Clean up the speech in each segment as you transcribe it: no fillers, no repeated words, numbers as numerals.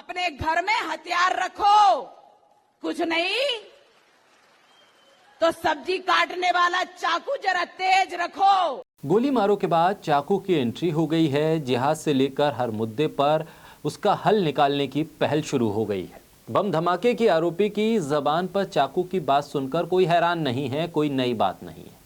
अपने घर में हथियार रखो, कुछ नहीं तो सब्जी काटने वाला चाकू जरा तेज रखो। गोली मारो के बाद चाकू की एंट्री हो गई है। जिहाद से लेकर हर मुद्दे पर उसका हल निकालने की पहल शुरू हो गई है। बम धमाके की आरोपी की जबान पर चाकू की बात सुनकर कोई हैरान नहीं है, कोई नई बात नहीं है।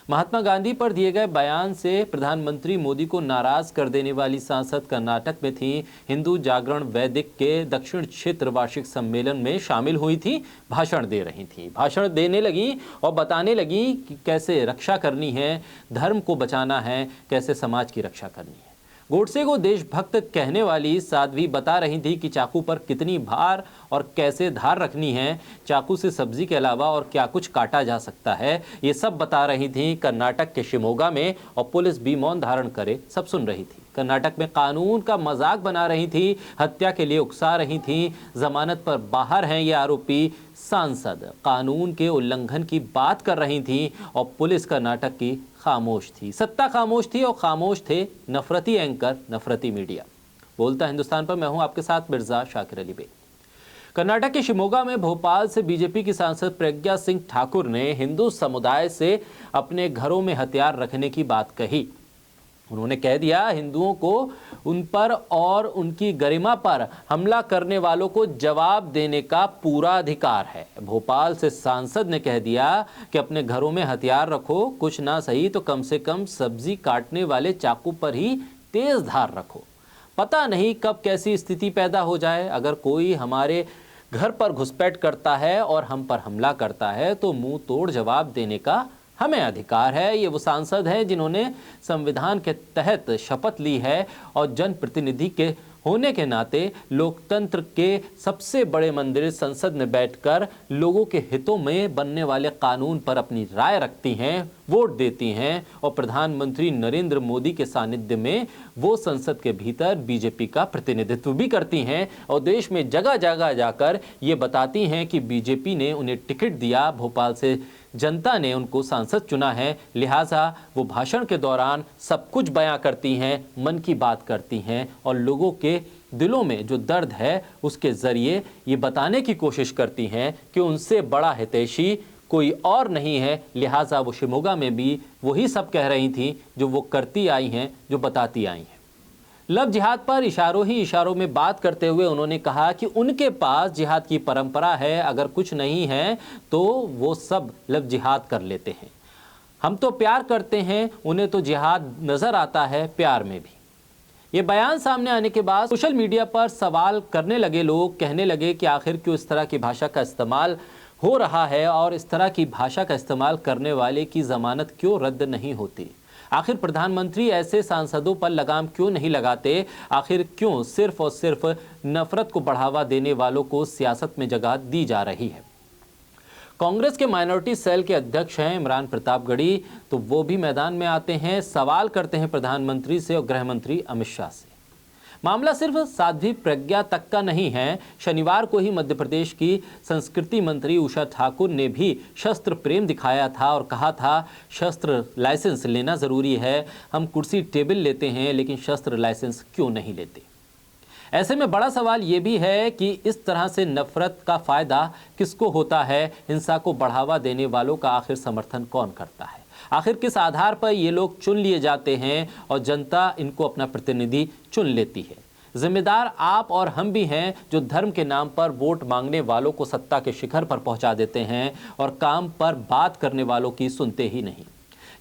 महात्मा गांधी पर दिए गए बयान से प्रधानमंत्री मोदी को नाराज कर देने वाली सांसद कर्नाटक में थी। हिंदू जागरण वैदिक के दक्षिण क्षेत्र वार्षिक सम्मेलन में शामिल हुई थी, भाषण दे रही थी। भाषण देने लगी और बताने लगी कि कैसे रक्षा करनी है, धर्म को बचाना है, कैसे समाज की रक्षा करनी है। गोडसे को देशभक्त कहने वाली साध्वी बता रही थी कि चाकू पर कितनी भार और कैसे धार रखनी है, चाकू से सब्जी के अलावा और क्या कुछ काटा जा सकता है, ये सब बता रही थी कर्नाटक के शिमोगा में। और पुलिस भी मौन धारण करे सब सुन रही थी। कर्नाटक में कानून का मजाक बना रही थी, हत्या के लिए उकसा रही थी। जमानत पर बाहर हैं ये आरोपी सांसद, कानून के उल्लंघन की बात कर रही थी और पुलिस कर्नाटक की खामोश थी। सत्ता खामोश थी और खामोश थे नफरती एंकर, नफरती मीडिया। बोलता हिंदुस्तान पर मैं हूं आपके साथ मिर्जा शाकिर अली बेग। कर्नाटक के शिमोगा में भोपाल से बीजेपी की सांसद प्रज्ञा सिंह ठाकुर ने हिंदू समुदाय से अपने घरों में हथियार रखने की बात कही। उन्होंने कह दिया, हिंदुओं को उन पर और उनकी गरिमा पर हमला करने वालों को जवाब देने का पूरा अधिकार है। भोपाल से सांसद ने कह दिया कि अपने घरों में हथियार रखो, कुछ ना सही तो कम से कम सब्जी काटने वाले चाकू पर ही तेज धार रखो। पता नहीं कब कैसी स्थिति पैदा हो जाए। अगर कोई हमारे घर पर घुसपैठ करता है और हम पर हमला करता है तो मुंह तोड़ जवाब देने का हमें अधिकार है। ये वो सांसद हैं जिन्होंने संविधान के तहत शपथ ली है और जनप्रतिनिधि के होने के नाते लोकतंत्र के सबसे बड़े मंदिर संसद में बैठकर लोगों के हितों में बनने वाले कानून पर अपनी राय रखती हैं, वोट देती हैं। और प्रधानमंत्री नरेंद्र मोदी के सानिध्य में वो संसद के भीतर बीजेपी का प्रतिनिधित्व भी करती हैं और देश में जगह जगह जाकर ये बताती हैं कि बीजेपी ने उन्हें टिकट दिया, भोपाल से जनता ने उनको सांसद चुना है, लिहाजा वो भाषण के दौरान सब कुछ बयां करती हैं, मन की बात करती हैं और लोगों के दिलों में जो दर्द है उसके जरिए ये बताने की कोशिश करती हैं कि उनसे बड़ा हितैषी कोई और नहीं है। लिहाजा वो शिमोगा में भी वही सब कह रही थी जो वो करती आई हैं, जो बताती आई हैं। लव जिहाद पर इशारों ही इशारों में बात करते हुए उन्होंने कहा कि उनके पास जिहाद की परंपरा है, अगर कुछ नहीं है तो वो सब लव जिहाद कर लेते हैं। हम तो प्यार करते हैं, उन्हें तो जिहाद नजर आता है प्यार में भी। ये बयान सामने आने के बाद सोशल मीडिया पर सवाल करने लगे लोग, कहने लगे कि आखिर क्यों इस तरह की भाषा का इस्तेमाल हो रहा है और इस तरह की भाषा का इस्तेमाल करने वाले की जमानत क्यों रद्द नहीं होती। आखिर प्रधानमंत्री ऐसे सांसदों पर लगाम क्यों नहीं लगाते। आखिर क्यों सिर्फ और सिर्फ नफरत को बढ़ावा देने वालों को सियासत में जगह दी जा रही है। कांग्रेस के माइनॉरिटी सेल के अध्यक्ष हैं इमरान प्रतापगढ़ी, तो वो भी मैदान में आते हैं, सवाल करते हैं प्रधानमंत्री से और गृह मंत्री अमित शाह से। मामला सिर्फ साध्वी प्रज्ञा तक का नहीं है। शनिवार को ही मध्य प्रदेश की संस्कृति मंत्री उषा ठाकुर ने भी शस्त्र प्रेम दिखाया था और कहा था शस्त्र लाइसेंस लेना जरूरी है। हम कुर्सी टेबल लेते हैं लेकिन शस्त्र लाइसेंस क्यों नहीं लेते। ऐसे में बड़ा सवाल ये भी है कि इस तरह से नफरत का फायदा किसको होता है। हिंसा को बढ़ावा देने वालों का आखिर समर्थन कौन करता है। आखिर किस आधार पर ये लोग चुन लिए जाते हैं और जनता इनको अपना प्रतिनिधि चुन लेती है। जिम्मेदार आप और हम भी हैं जो धर्म के नाम पर वोट मांगने वालों को सत्ता के शिखर पर पहुंचा देते हैं और काम पर बात करने वालों की सुनते ही नहीं।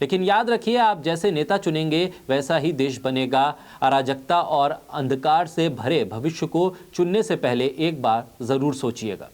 लेकिन याद रखिए, आप जैसे नेता चुनेंगे वैसा ही देश बनेगा। अराजकता और अंधकार से भरे भविष्य को चुनने से पहले एक बार जरूर सोचिएगा।